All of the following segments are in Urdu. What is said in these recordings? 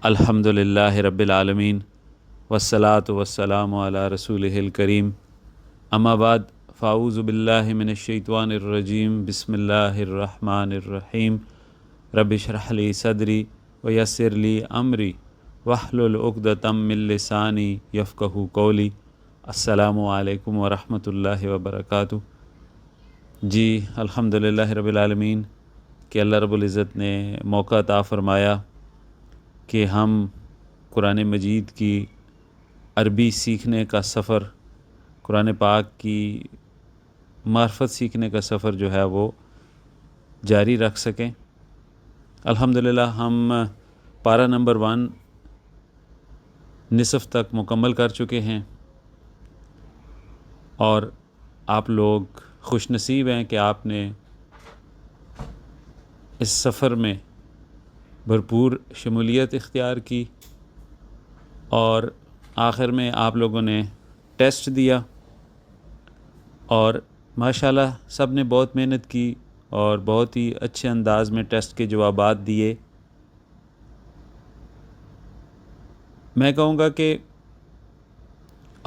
الحمدللہ رب العالمین والصلاة والسلام علی رسولہ الکریم اما بعد فاعوذ باللہ من الشیطان الرجیم بسم اللہ الرحمن الرحیم رب اشرح لی صدری ویسر لی امری واحلل عقدۃ من لسانی یفقہوا قولی۔ السلام علیکم ورحمۃ اللہ وبرکاتہ۔ جی الحمدللہ رب العالمین کہ اللہ رب العزت نے موقع عطا فرمایا کہ ہم قرآن مجید کی عربی سیکھنے کا سفر، قرآن پاک کی معرفت سیکھنے کا سفر جو ہے وہ جاری رکھ سکیں۔ الحمدللہ ہم پارہ نمبر 1 نصف تک مکمل کر چکے ہیں، اور آپ لوگ خوش نصیب ہیں کہ آپ نے اس سفر میں بھرپور شمولیت اختیار کی، اور آخر میں آپ لوگوں نے ٹیسٹ دیا، اور ماشاءاللہ سب نے بہت محنت کی اور بہت ہی اچھے انداز میں ٹیسٹ کے جوابات دیے۔ میں کہوں گا کہ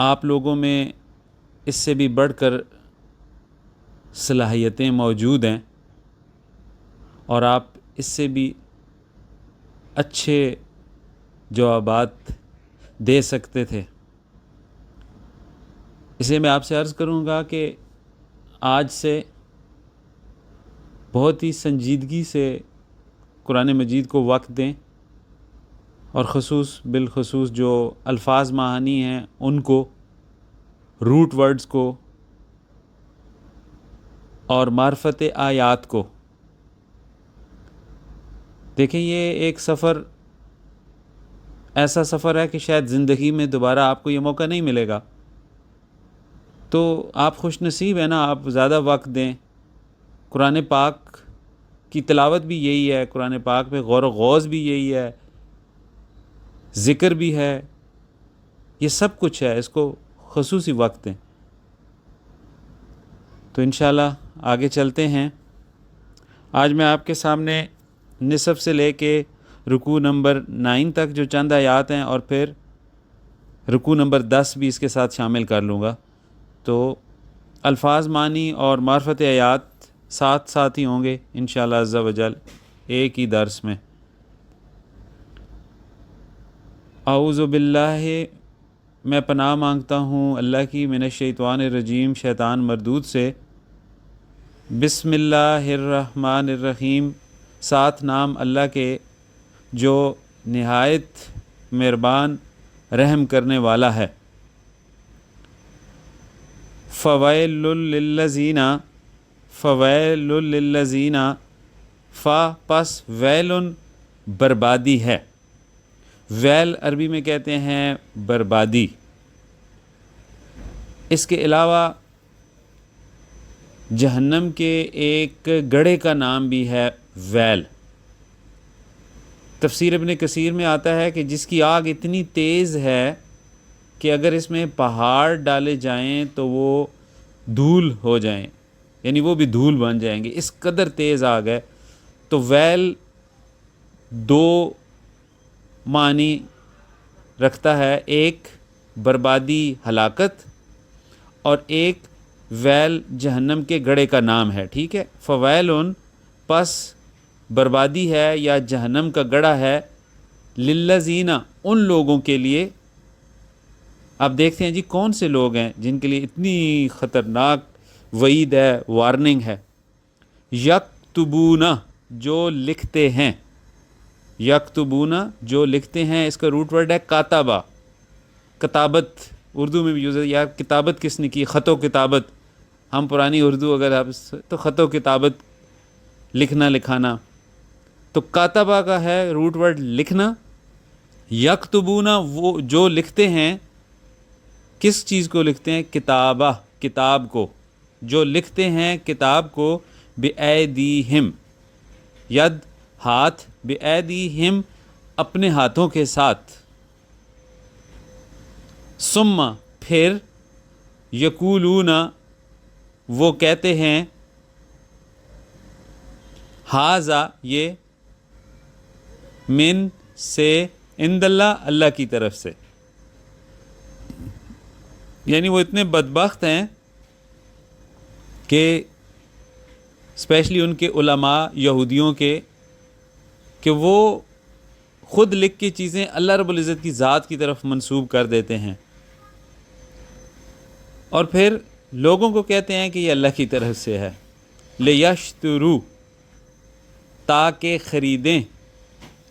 آپ لوگوں میں اس سے بھی بڑھ کر صلاحیتیں موجود ہیں، اور آپ اس سے بھی اچھے جوابات دے سکتے تھے۔ اسے میں آپ سے عرض کروں گا کہ آج سے بہت ہی سنجیدگی سے قرآن مجید کو وقت دیں، اور بالخصوص جو الفاظ معانی ہیں ان کو، روٹ ورڈز کو اور معرفت آیات کو۔ دیکھیں یہ ایک ایسا سفر ہے کہ شاید زندگی میں دوبارہ آپ کو یہ موقع نہیں ملے گا، تو آپ خوش نصیب ہیں نا، آپ زیادہ وقت دیں۔ قرآن پاک کی تلاوت بھی یہی ہے، قرآن پاک پہ غور و غوض بھی یہی ہے، ذکر بھی ہے، یہ سب کچھ ہے، اس کو خصوصی وقت دیں۔ تو انشاءاللہ آگے چلتے ہیں۔ آج میں آپ کے سامنے نصف سے لے کے رکوع نمبر 9 تک جو چند آیات ہیں، اور پھر رکوع نمبر 10 بھی اس کے ساتھ شامل کر لوں گا، تو الفاظ معنی اور معرفت آیات ساتھ ساتھ ہی ہوں گے انشاءاللہ عز و جل ایک ہی درس میں۔ اعوذ باللہ، میں پناہ مانگتا ہوں اللہ کی، من الشیطان الرجیم، شیطان مردود سے۔ بسم اللہ الرحمن الرحیم، ساتھ نام اللہ کے جو نہایت مہربان رحم کرنے والا ہے۔ فویل للذین، فویل للذین، فا پس ویلن بربادی ہے۔ ویل عربی میں کہتے ہیں بربادی۔ اس کے علاوہ جہنم کے ایک گڑھے کا نام بھی ہے ویل۔ تفسیر ابن کثیر میں آتا ہے کہ جس کی آگ اتنی تیز ہے کہ اگر اس میں پہاڑ ڈالے جائیں تو وہ دھول ہو جائیں، یعنی وہ بھی دھول بن جائیں گے، اس قدر تیز آگ ہے۔ تو ویل 2 معنی رکھتا ہے، ایک بربادی ہلاکت، اور ایک ویل جہنم کے گڑھے کا نام ہے، ٹھیک ہے۔ فویلن پس بربادی ہے یا جہنم کا گڑھا ہے، للذین ان لوگوں کے لیے۔ آپ دیکھتے ہیں جی کون سے لوگ ہیں جن کے لیے اتنی خطرناک وعید ہے، وارننگ ہے۔ یکتبون، جو لکھتے ہیں، یکتبون جو لکھتے ہیں، اس کا روٹ ورڈ ہے کاتبہ، کتابت اردو میں بھی یوز ہے۔ یا کتابت کس نے کی؟ خط و کتابت، ہم پرانی اردو اگر آپ تو خط و کتابت، لکھنا لکھانا، تو کاتبہ کا ہے روٹ ورڈ لکھنا۔ یکتبون وہ جو لکھتے ہیں، کس چیز کو لکھتے ہیں؟ کتابہ، کتاب کو، جو لکھتے ہیں کتاب کو، بِأَيْدِيهِمْ، ید ہاتھ، بِأَيْدِيهِمْ اپنے ہاتھوں کے ساتھ، ثم پھر، یقولون وہ کہتے ہیں، ھذا یہ، من سے، عند اللہ، اللہ کی طرف سے. یعنی وہ اتنے بدبخت ہیں کہ اسپیشلی ان کے علماء یہودیوں کے، کہ وہ خود لکھ کے چیزیں اللہ رب العزت کی ذات کی طرف منسوب کر دیتے ہیں، اور پھر لوگوں کو کہتے ہیں کہ یہ اللہ کی طرف سے ہے. لیشترو، تاکہ خریدیں.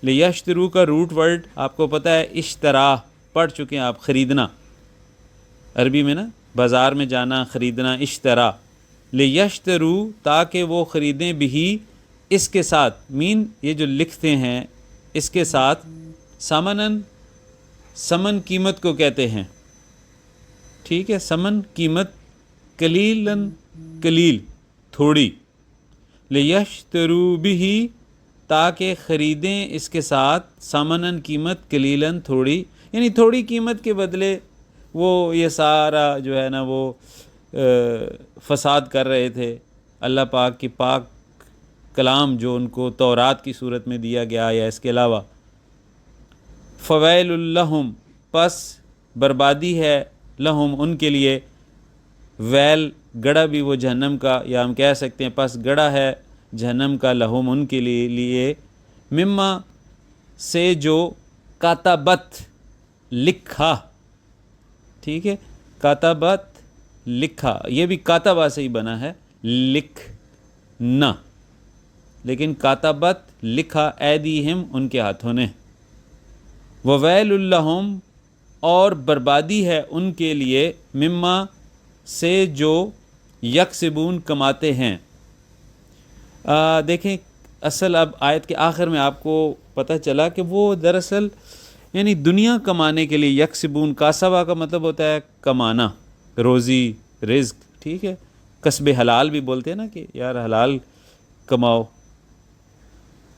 لیشترو کا روٹ ورڈ آپ کو پتہ ہے، اشترا، پڑھ چکے ہیں آپ، خریدنا عربی میں نا، بازار میں جانا، خریدنا، اشترا. لیشترو، تاکہ وہ خریدیں، بھی اس کے ساتھ، مین یہ جو لکھتے ہیں اس کے ساتھ، سمنن، سمن قیمت کو کہتے ہیں، ٹھیک ہے، سمن قیمت، قلیلاً قلیل، تھوڑی. لیشترو بھی، تاکہ خریدیں اس کے ساتھ، سمنن قیمت، قلیلاً تھوڑی، یعنی تھوڑی قیمت کے بدلے وہ یہ سارا جو ہے نا وہ فساد کر رہے تھے. اللہ پاک کی پاک کلام جو ان کو تورات کی صورت میں دیا گیا یا اس کے علاوہ. فویل لہم، پس بربادی ہے، لہم ان کے لیے، ویل گڑا بھی وہ جہنم کا، یا ہم کہہ سکتے ہیں پس گڑا ہے جہنم کا، لہم ان کے لیے، مما سے جو، کاتبت لکھا، ٹھیک ہے، کاتبت لکھا، یہ بھی کاتبہ سے ہی بنا ہے، لکھنا، لیکن کاتبت لکھا، ایدیہم ان کے ہاتھوں نے. وویل لہم، اور بربادی ہے ان کے لیے، مما سے جو، یکسبون کماتے ہیں. دیکھیں اصل اب آیت کے آخر میں آپ کو پتہ چلا کہ وہ دراصل یعنی دنیا کمانے کے لیے، یکسبون، کاسبہ کا مطلب ہوتا ہے کمانا، روزی، رزق، ٹھیک ہے، کسب حلال بھی بولتے ہیں نا کہ یار حلال کماؤ،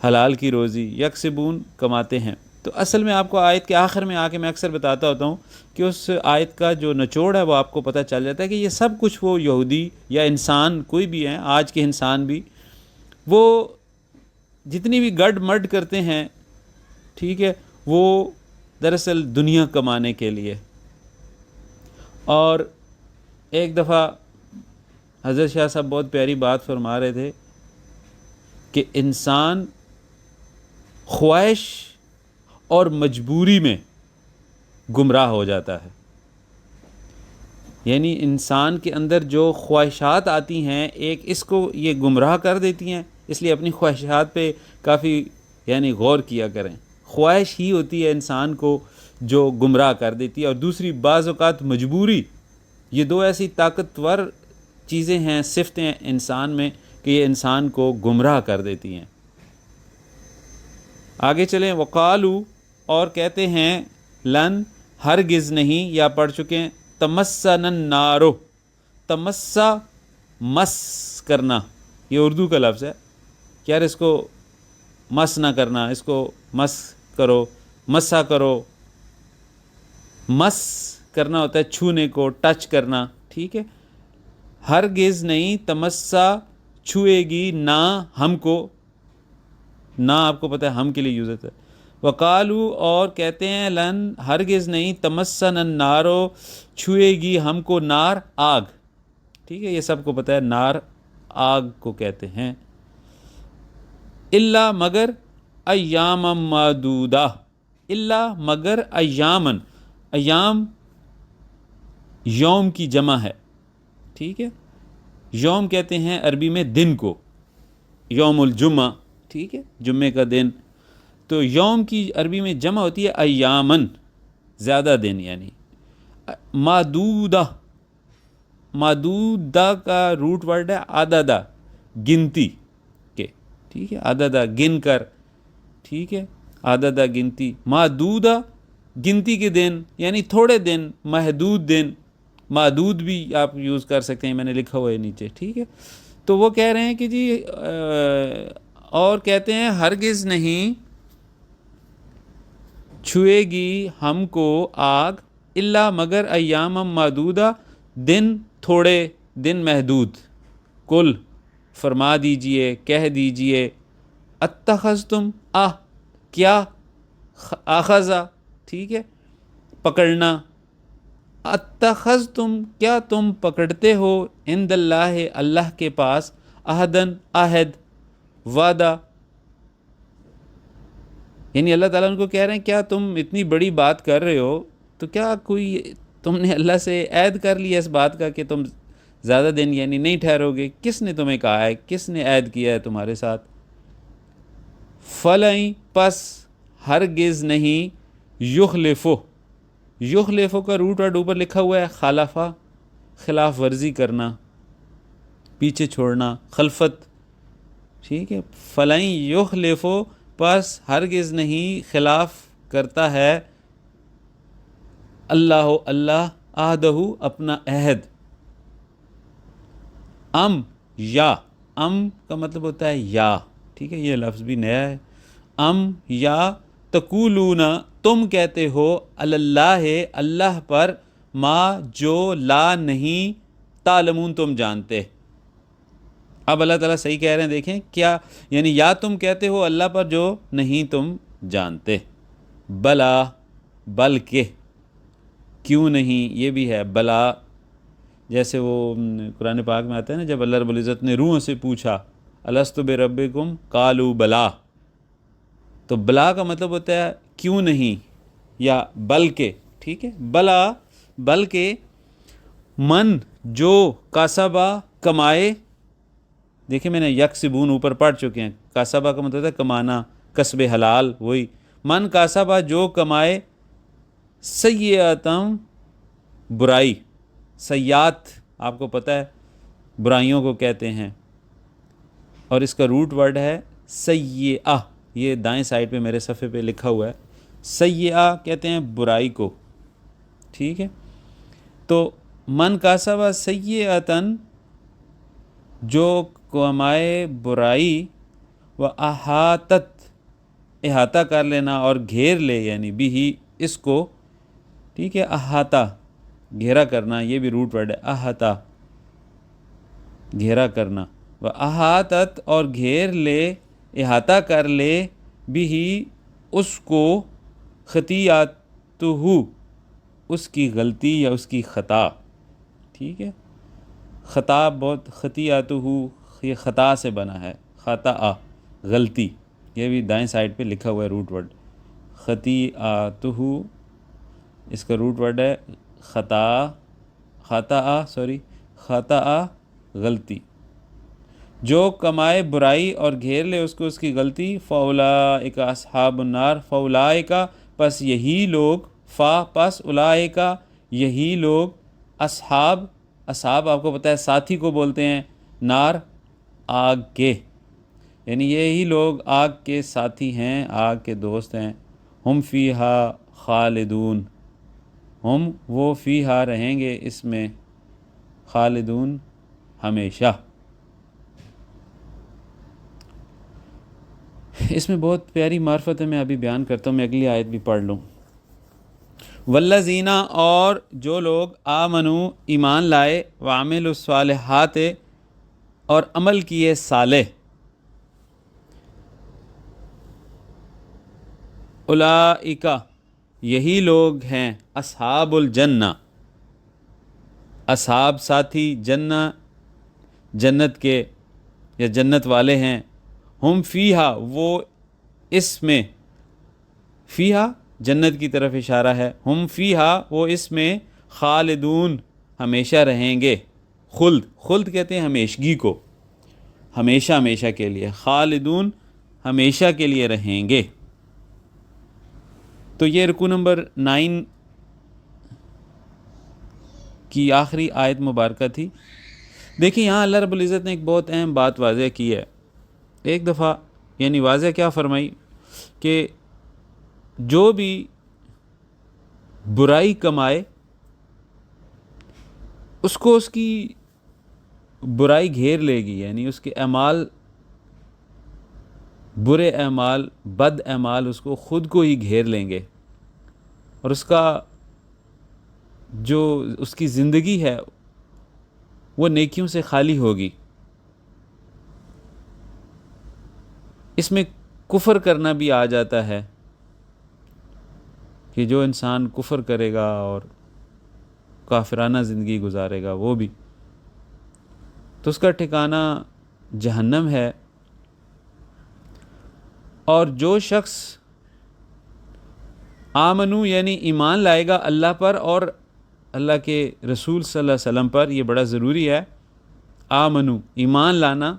حلال کی روزی، یکسبون کماتے ہیں. تو اصل میں آپ کو آیت کے آخر میں آ کے میں اکثر بتاتا ہوتا ہوں کہ اس آیت کا جو نچوڑ ہے وہ آپ کو پتہ چل جاتا ہے کہ یہ سب کچھ وہ یہودی یا انسان کوئی بھی ہیں، آج کے انسان بھی، وہ جتنی بھی گڈ مڈ کرتے ہیں، ٹھیک ہے، وہ دراصل دنیا کمانے کے لیے. اور ایک دفعہ حضرت شاہ صاحب بہت پیاری بات فرما رہے تھے کہ انسان خواہش اور مجبوری میں گمراہ ہو جاتا ہے. یعنی انسان کے اندر جو خواہشات آتی ہیں، ایک اس کو یہ گمراہ کر دیتی ہیں، اس لیے اپنی خواہشات پہ کافی یعنی غور کیا کریں. خواہش ہی ہوتی ہے انسان کو جو گمراہ کر دیتی ہے، اور دوسری بعض اوقات مجبوری. یہ دو ایسی طاقتور چیزیں ہیں، صفتیں انسان میں کہ یہ انسان کو گمراہ کر دیتی ہیں. آگے چلیں. وقالو، اور کہتے ہیں، لن، ہرگز نہیں، یا پڑھ چکے ہیں، تمسنا النار، تمسا، مس کرنا، یہ اردو کا لفظ ہے، یار اس کو مس نہ کرنا، اس کو مس کرو، مسا کرو. مس کرنا ہوتا ہے چھونے کو، ٹچ کرنا، ٹھیک ہے. ہرگز نہیں، تمسا، چھوئے گی، نہ ہم کو، نہ آپ کو پتہ ہے ہم کے لیے یوز ہوتا ہے. وقالو، اور کہتے ہیں، لن، ہرگز نہیں، تمسنا النار، چھوئے گی ہم کو نار، آگ، ٹھیک ہے، یہ سب کو پتہ ہے نار آگ کو کہتے ہیں. الا، مگر، ایام معدودہ، الا، مگر، ایامن، ایام یوم کی جمع ہے، ٹھیک ہے. یوم کہتے ہیں عربی میں دن کو، یوم الجمعہ، ٹھیک ہے، جمعے کا دن. تو یوم کی عربی میں جمع ہوتی ہے ایامن، زیادہ دن، یعنی معدودہ. معدودہ کا روٹ ورڈ ہے عددہ، گنتی کے، ٹھیک ہے، عددہ گن کر، ٹھیک ہے، عددہ گنتی. معدودہ گنتی کے دن، یعنی تھوڑے دن، محدود دن. معدود بھی آپ یوز کر سکتے ہیں، میں نے لکھا ہوا ہے نیچے، ٹھیک ہے. تو وہ کہہ رہے ہیں کہ جی اور کہتے ہیں ہرگز نہیں چھوئے گی ہم کو آگ، الا، مگر، ایام معدودہ، دن تھوڑے، دن محدود. کل، فرما دیجئے، کہہ دیجئے، اتخذتم، کیا اخذا، ٹھیک ہے، پکڑنا. اتخذتم، کیا تم پکڑتے ہو، عند اللہ، اللہ کے پاس، عہدن، عہد، وعدہ. یعنی اللہ تعالیٰ ان کو کہہ رہے ہیں کیا تم اتنی بڑی بات کر رہے ہو تو کیا کوئی تم نے اللہ سے عہد کر لیا اس بات کا کہ تم زیادہ دن یعنی نہیں ٹھہرو گے؟ کس نے تمہیں کہا ہے، کس نے عہد کیا ہے تمہارے ساتھ؟ فلئیں، پس ہرگز نہیں، یخلفو، یخلفو کا روٹ ورڈ اوپر لکھا ہوا ہے خالفہ، خلاف ورزی کرنا، پیچھے چھوڑنا، خلفت، ٹھیک ہے. فلئیں یخلفو، پس ہرگز نہیں خلاف کرتا ہے اللہ عہدہ، اپنا عہد. یا کا مطلب ہوتا ہے یا، ٹھیک ہے، یہ لفظ بھی نیا ہے. یا تقولون، تم کہتے ہو، اللہ، اللہ پر، ما، جو، لا، نہیں، تعلمون، تم جانتے. اب اللہ تعالیٰ صحیح کہہ رہے ہیں، دیکھیں کیا، یعنی یا تم کہتے ہو اللہ پر جو نہیں تم جانتے. بلا، بلکہ، کیوں نہیں، یہ بھی ہے بلا. جیسے وہ قرآن پاک میں آتا ہے نا، جب اللہ رب العزت نے روحوں سے پوچھا الست بربکم قالوا بلا، تو بلا کا مطلب ہوتا ہے کیوں نہیں یا بلکہ، ٹھیک ہے. بلا، بلکہ، من، جو، کاسبہ، کمائے. دیکھیں میں نے یکسبون اوپر پڑھ چکے ہیں. کاسبہ کا مطلب ہے کمانا، کسب حلال، وہی. من کاسبہ، جو کمائے، سیئاتم، برائی. سیئات آپ کو پتہ ہے برائیوں کو کہتے ہیں، اور اس کا روٹ ورڈ ہے سیئہ. یہ دائیں سائڈ پہ میرے صفحے پہ لکھا ہوا ہے. سیئہ کہتے ہیں برائی کو، ٹھیک ہے. تو من کاسبہ سیئاتن، جو کمائے برائی، و احاطت، احاطہ کر لینا اور گھیر لے، یعنی بھی اس کو، ٹھیک ہے. احاطہ، گھیرا کرنا، یہ بھی روٹ ورڈ ہے. احاطہ، گھیرا کرنا. و احاطت، اور گھیر لے، احاطہ کر لے، بھی اس کو، خطیئاتہ، اس کی غلطی یا اس کی خطا، ٹھیک ہے. خطا بہت، خطیئاتہ یہ خطا سے بنا ہے، خطا، غلطی. یہ بھی دائیں سائڈ پہ لکھا ہوا ہے روٹ ورڈ. خطیئاتہ، اس کا روٹ ورڈ ہے خطا، غلطی. جو کمائے برائی اور گھیر لے اس کو اس کی غلطی. فاولئک اصحاب النار، فاولئک، پس یہی لوگ، پس اولئک، یہی لوگ، اصحاب آپ کو پتہ ہے ساتھی کو بولتے ہیں، نار، آگ کے، یعنی یہی لوگ آگ کے ساتھی ہیں، آگ کے دوست ہیں. ہم فیہا خالدون، ہم، وہ، فیہا، رہیں گے اس میں، خالدون، ہمیشہ. اس میں بہت پیاری معرفت ہے، میں ابھی بیان کرتا ہوں. میں اگلی آیت بھی پڑھ لوں. والذین، اور جو لوگ، آمنو، ایمان لائے، وعملوا الصالحات، اور عمل کیے صالح، اولئک، یہی لوگ ہیں، اصحاب الجنہ، اصحاب ساتھی، جنہ، جنت کے یا جنت والے ہیں. ہم فیہا، وہ اس میں، فیہا جنت کی طرف اشارہ ہے. ہم فیہا، وہ اس میں، خالدون، ہمیشہ رہیں گے. خلد کہتے ہیں ہمیشگی کو، ہمیشہ، ہمیشہ کے لیے. خالدون، ہمیشہ کے لیے رہیں گے. تو یہ رکوع نمبر 9 کی آخری آیت مبارکہ تھی. دیکھیں یہاں اللہ رب العزت نے ایک بہت اہم بات واضح کی ہے. ایک دفعہ یعنی واضح کیا فرمائی کہ جو بھی برائی کمائے اس کو اس کی برائی گھیر لے گی، یعنی اس کے اعمال، برے اعمال، بد اعمال اس کو خود کو ہی گھیر لیں گے، اور اس کا جو اس کی زندگی ہے وہ نیکیوں سے خالی ہوگی. اس میں کفر کرنا بھی آ جاتا ہے، کہ جو انسان کفر کرے گا اور کافرانہ زندگی گزارے گا وہ بھی، تو اس کا ٹھکانہ جہنم ہے۔ اور جو شخص آمنو یعنی ایمان لائے گا اللہ پر اور اللہ کے رسول صلی اللہ علیہ وسلم پر، یہ بڑا ضروری ہے، آمنو ایمان لانا،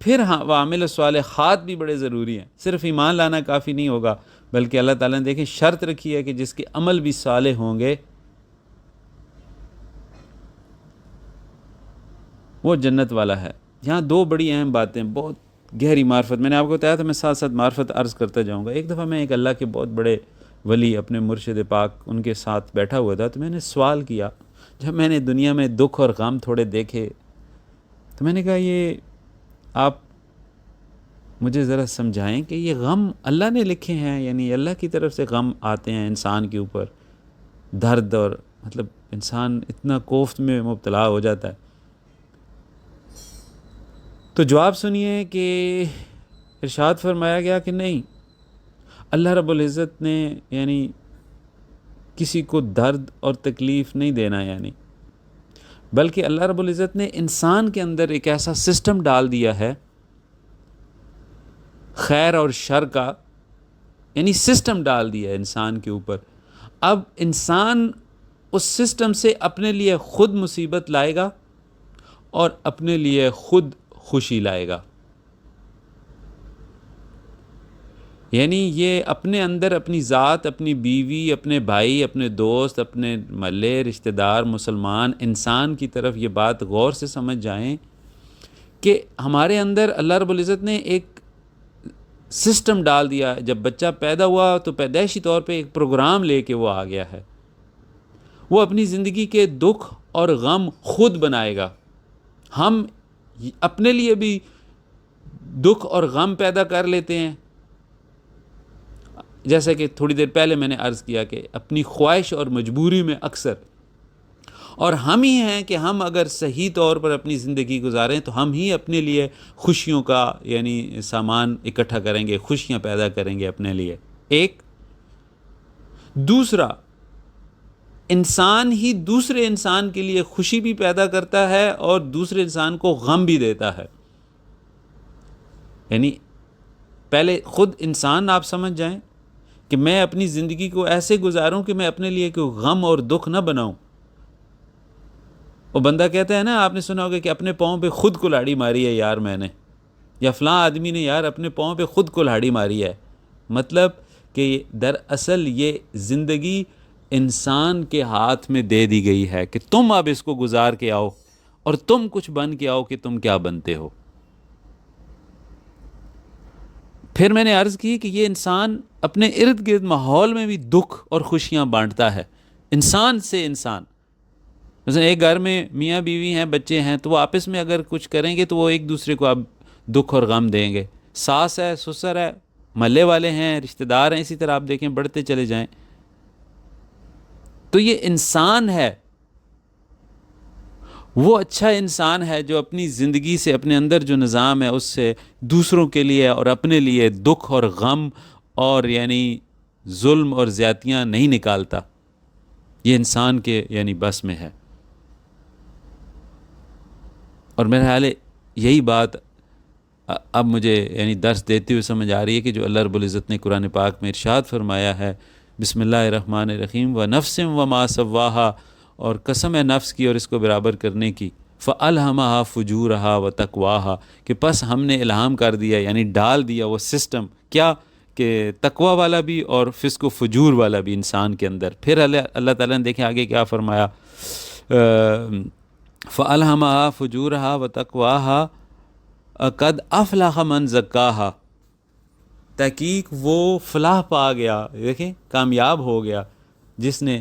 پھر ہاں وعمل الصالحات بھی بڑے ضروری ہیں۔ صرف ایمان لانا کافی نہیں ہوگا، بلکہ اللہ تعالیٰ نے دیکھیں شرط رکھی ہے کہ جس کے عمل بھی صالح ہوں گے وہ جنت والا ہے۔ یہاں دو بڑی اہم باتیں، بہت گہری معرفت، میں نے آپ کو بتایا تھا میں ساتھ ساتھ معرفت عرض کرتا جاؤں گا۔ ایک دفعہ میں ایک اللہ کے بہت بڑے ولی اپنے مرشد پاک ان کے ساتھ بیٹھا ہوا تھا، تو میں نے سوال کیا، جب میں نے دنیا میں دکھ اور غم تھوڑے دیکھے تو میں نے کہا یہ آپ مجھے ذرا سمجھائیں کہ یہ غم اللہ نے لکھے ہیں، یعنی اللہ کی طرف سے غم آتے ہیں انسان کے اوپر، درد، اور مطلب انسان اتنا کوفت میں مبتلا ہو جاتا ہے۔ تو جواب سنیے کہ ارشاد فرمایا گیا کہ نہیں، اللہ رب العزت نے یعنی کسی کو درد اور تکلیف نہیں دینا، یعنی بلکہ اللہ رب العزت نے انسان کے اندر ایک ایسا سسٹم ڈال دیا ہے خیر اور شر کا، یعنی سسٹم ڈال دیا ہے انسان کے اوپر۔ اب انسان اس سسٹم سے اپنے لیے خود مصیبت لائے گا اور اپنے لیے خود خوشی لائے گا، یعنی یہ اپنے اندر اپنی ذات، اپنی بیوی، اپنے بھائی، اپنے دوست، اپنے محلے رشتہ دار مسلمان انسان کی طرف یہ بات غور سے سمجھ جائیں کہ ہمارے اندر اللہ رب العزت نے ایک سسٹم ڈال دیا ہے۔ جب بچہ پیدا ہوا تو پیدائشی طور پہ ایک پروگرام لے کے وہ آ گیا ہے، وہ اپنی زندگی کے دکھ اور غم خود بنائے گا۔ ہم اپنے لیے بھی دکھ اور غم پیدا کر لیتے ہیں، جیسا کہ تھوڑی دیر پہلے میں نے عرض کیا کہ اپنی خواہش اور مجبوری میں اکثر، اور ہم ہی ہیں کہ ہم اگر صحیح طور پر اپنی زندگی گزاریں تو ہم ہی اپنے لیے خوشیوں کا یعنی سامان اکٹھا کریں گے، خوشیاں پیدا کریں گے اپنے لیے۔ ایک دوسرا، انسان ہی دوسرے انسان کے لیے خوشی بھی پیدا کرتا ہے اور دوسرے انسان کو غم بھی دیتا ہے، یعنی پہلے خود انسان آپ سمجھ جائیں کہ میں اپنی زندگی کو ایسے گزاروں کہ میں اپنے لیے کوئی غم اور دکھ نہ بناؤں۔ وہ بندہ کہتا ہے نا، آپ نے سنا ہوگا کہ اپنے پاؤں پہ خود کلاڑی ماری ہے یار میں نے، یا فلاں آدمی نے یار اپنے پاؤں پہ خود کلاڑی ماری ہے، مطلب کہ دراصل یہ زندگی انسان کے ہاتھ میں دے دی گئی ہے کہ تم اب اس کو گزار کے آؤ اور تم کچھ بن کے آؤ کہ تم کیا بنتے ہو۔ پھر میں نے عرض کی کہ یہ انسان اپنے ارد گرد ماحول میں بھی دکھ اور خوشیاں بانٹتا ہے، انسان سے انسان۔ مثلا ایک گھر میں میاں بیوی ہیں، بچے ہیں، تو وہ آپس میں اگر کچھ کریں گے تو وہ ایک دوسرے کو اب دکھ اور غم دیں گے۔ ساس ہے، سسر ہے، محلے والے ہیں، رشتہ دار ہیں، اسی طرح آپ دیکھیں بڑھتے چلے جائیں۔ تو یہ انسان ہے، وہ اچھا انسان ہے جو اپنی زندگی سے، اپنے اندر جو نظام ہے اس سے دوسروں کے لیے اور اپنے لیے دکھ اور غم اور یعنی ظلم اور زیادتیاں نہیں نکالتا۔ یہ انسان کے یعنی بس میں ہے۔ اور میرے خیال ہے یہی بات اب مجھے یعنی درس دیتے ہوئے سمجھ آ رہی ہے کہ جو اللہ رب العزت نے قرآن پاک میں ارشاد فرمایا ہے، بسم اللہ الرحمن الرحیم، وَنَفْسٍ وَمَا سَوَّاهَا، اور قسم ہے نفس کی اور اس کو برابر کرنے کی، فَأَلْهَمَهَا فُجُورَهَا وَتَقْوَاهَا، کہ پس ہم نے الہام کر دیا یعنی ڈال دیا وہ سسٹم، کیا کہ تقوی والا بھی اور فسق و فجور والا بھی انسان کے اندر۔ پھر اللہ تعالیٰ نے دیکھیں آگے کیا فرمایا، فَأَلْهَمَهَا فُجُورَهَا وَتَقْوَاهَا قَدْ أَفْلَحَ مَنْ زَكَّاهَا، تحقیق وہ فلاح پا گیا، دیکھیں کامیاب ہو گیا جس نے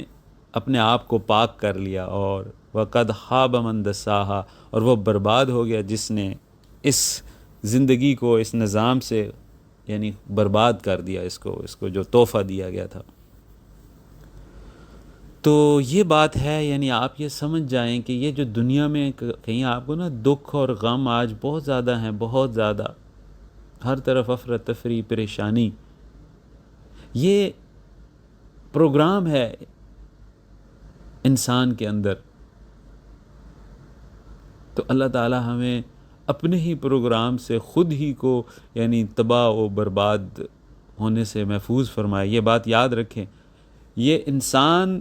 اپنے آپ کو پاک کر لیا، اور وَقَدْ خَابَ مَنْ دَسَّاهَا، اور وہ برباد ہو گیا جس نے اس زندگی کو اس نظام سے یعنی برباد کر دیا، اس کو جو تحفہ دیا گیا تھا۔ تو یہ بات ہے، یعنی آپ یہ سمجھ جائیں کہ یہ جو دنیا میں کہیں آپ کو نا دکھ اور غم آج بہت زیادہ ہیں، بہت زیادہ، ہر طرف افراتفری، پریشانی، یہ پروگرام ہے انسان کے اندر. تو اللہ تعالیٰ ہمیں اپنے ہی پروگرام سے خود ہی کو یعنی تباہ و برباد ہونے سے محفوظ فرمائے. یہ بات یاد رکھیں، یہ انسان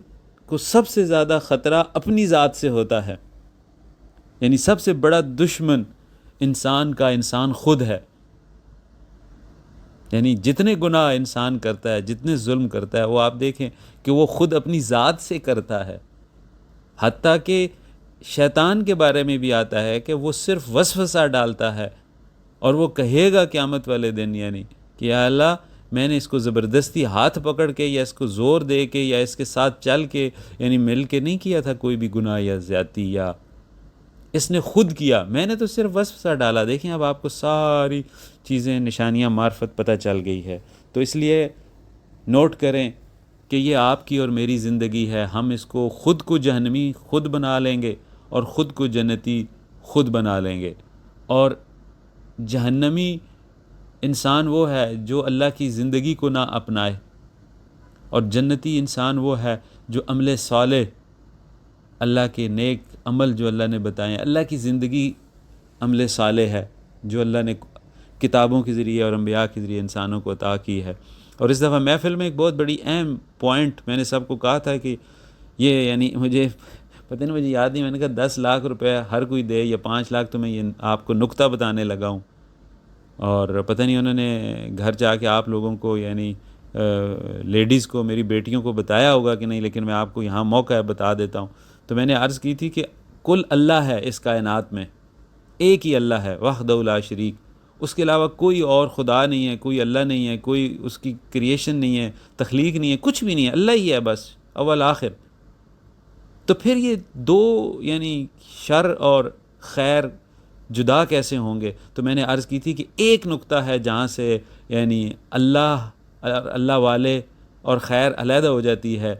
کو سب سے زیادہ خطرہ اپنی ذات سے ہوتا ہے. یعنی سب سے بڑا دشمن انسان کا انسان خود ہے. یعنی جتنے گناہ انسان کرتا ہے، جتنے ظلم کرتا ہے، وہ آپ دیکھیں کہ وہ خود اپنی ذات سے کرتا ہے. حتیٰ کہ شیطان کے بارے میں بھی آتا ہے کہ وہ صرف وسوسہ ڈالتا ہے اور وہ کہے گا قیامت والے دن یعنی کہ یا اللہ میں نے اس کو زبردستی ہاتھ پکڑ کے یا اس کو زور دے کے یا اس کے ساتھ چل کے یعنی مل کے نہیں کیا تھا کوئی بھی گناہ یا زیادتی، یا اس نے خود کیا، میں نے تو صرف وسوسہ ڈالا. دیکھیں اب آپ کو ساری چیزیں نشانیاں معرفت پتہ چل گئی ہے. تو اس لیے نوٹ کریں کہ یہ آپ کی اور میری زندگی ہے. ہم اس کو خود کو جہنمی خود بنا لیں گے اور خود کو جنتی خود بنا لیں گے. اور جہنمی انسان وہ ہے جو اللہ کی زندگی کو نہ اپنائے، اور جنتی انسان وہ ہے جو عمل صالح، اللہ کے نیک عمل جو اللہ نے بتائے ہیں. اللہ کی زندگی عمل صالح ہے جو اللہ نے کتابوں کے ذریعے اور انبیاء کے ذریعے انسانوں کو عطا کی ہے. اور اس دفعہ محفل میں ایک بہت بڑی اہم پوائنٹ میں نے سب کو کہا تھا کہ یہ یعنی مجھے پتہ نہیں، مجھے یاد نہیں، میں نے کہا 10 لاکھ روپے ہر کوئی دے یا 5 لاکھ، تو میں یہ آپ کو نکتہ بتانے لگا ہوں. اور پتہ نہیں انہوں نے گھر جا کے آپ لوگوں کو یعنی لیڈیز کو، میری بیٹیوں کو بتایا ہوگا کہ نہیں، لیکن میں آپ کو یہاں موقع ہے بتا دیتا ہوں. تو میں نے عرض کی تھی کہ کل اللہ ہے اس کائنات میں، ایک ہی اللہ ہے وحدہ لا شریک، اس کے علاوہ کوئی اور خدا نہیں ہے، کوئی اللہ نہیں ہے، کوئی اس کی کریشن نہیں ہے، تخلیق نہیں ہے، کچھ بھی نہیں ہے، اللہ ہی ہے بس اول آخر. تو پھر یہ دو یعنی شر اور خیر جدا کیسے ہوں گے؟ تو میں نے عرض کی تھی کہ ایک نقطہ ہے جہاں سے یعنی اللہ والے اور خیر علیحدہ ہو جاتی ہے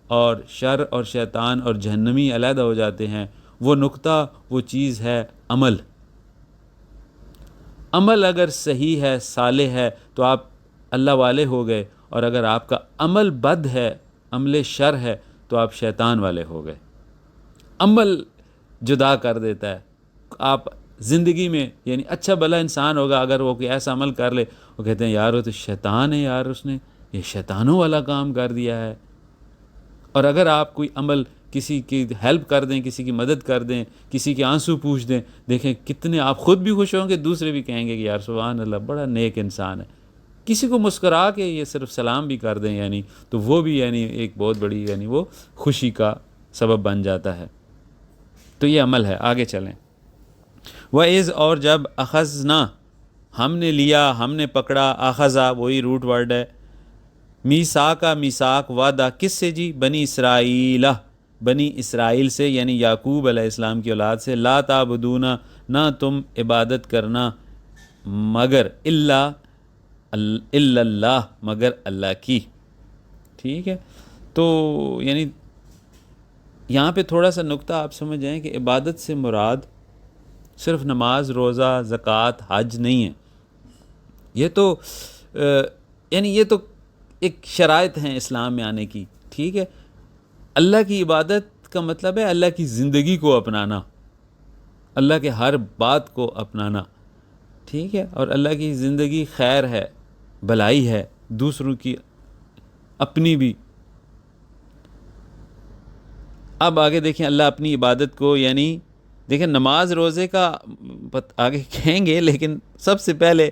اور شر اور شیطان اور جہنمی علیحدہ ہو جاتے ہیں. وہ نقطہ، وہ چیز ہے عمل. عمل اگر صحیح ہے، صالح ہے، تو آپ اللہ والے ہو گئے، اور اگر آپ کا عمل بد ہے، عمل شر ہے، تو آپ شیطان والے ہو گئے. عمل جدا کر دیتا ہے. آپ زندگی میں یعنی اچھا بھلا انسان ہوگا، اگر وہ کوئی ایسا عمل کر لے، وہ کہتے ہیں یار وہ تو شیطان ہے، یار اس نے یہ شیطانوں والا کام کر دیا ہے. اور اگر آپ کوئی عمل کسی کی ہیلپ کر دیں، کسی کی مدد کر دیں، کسی کے آنسو پوچھ دیں، دیکھیں کتنے آپ خود بھی خوش ہوں گے، دوسرے بھی کہیں گے کہ یار سبحان اللہ بڑا نیک انسان ہے. کسی کو مسکرا کے یہ صرف سلام بھی کر دیں یعنی تو وہ بھی یعنی ایک بہت بڑی یعنی وہ خوشی کا سبب بن جاتا ہے. تو یہ عمل ہے. آگے چلیں. وَإِذْ اور جب اخذنا ہم نے لیا، ہم نے پکڑا، اخذا وہی روٹ ورڈ ہے، میثاقا میثاق وعدہ کس سے جی؟ بنی اسرائیلہ، بنی اسرائیل سے یعنی یعقوب علیہ السلام کی اولاد سے. لا تعبدون نہ تم عبادت کرنا مگر الا اللہ مگر اللہ کی. ٹھیک ہے. تو یعنی یہاں پہ تھوڑا سا نقطہ آپ سمجھ جائیں کہ عبادت سے مراد صرف نماز، روزہ، زکوٰۃ، حج نہیں ہے. یہ تو یعنی یہ تو ایک شرائط ہیں اسلام میں آنے کی. ٹھیک ہے. اللہ کی عبادت کا مطلب ہے اللہ کی زندگی کو اپنانا، اللہ کے ہر بات کو اپنانا. ٹھیک ہے. اور اللہ کی زندگی خیر ہے، بھلائی ہے، دوسروں کی، اپنی بھی. اب آگے دیکھیں اللہ اپنی عبادت کو یعنی دیکھیں نماز روزے کا آگے کہیں گے، لیکن سب سے پہلے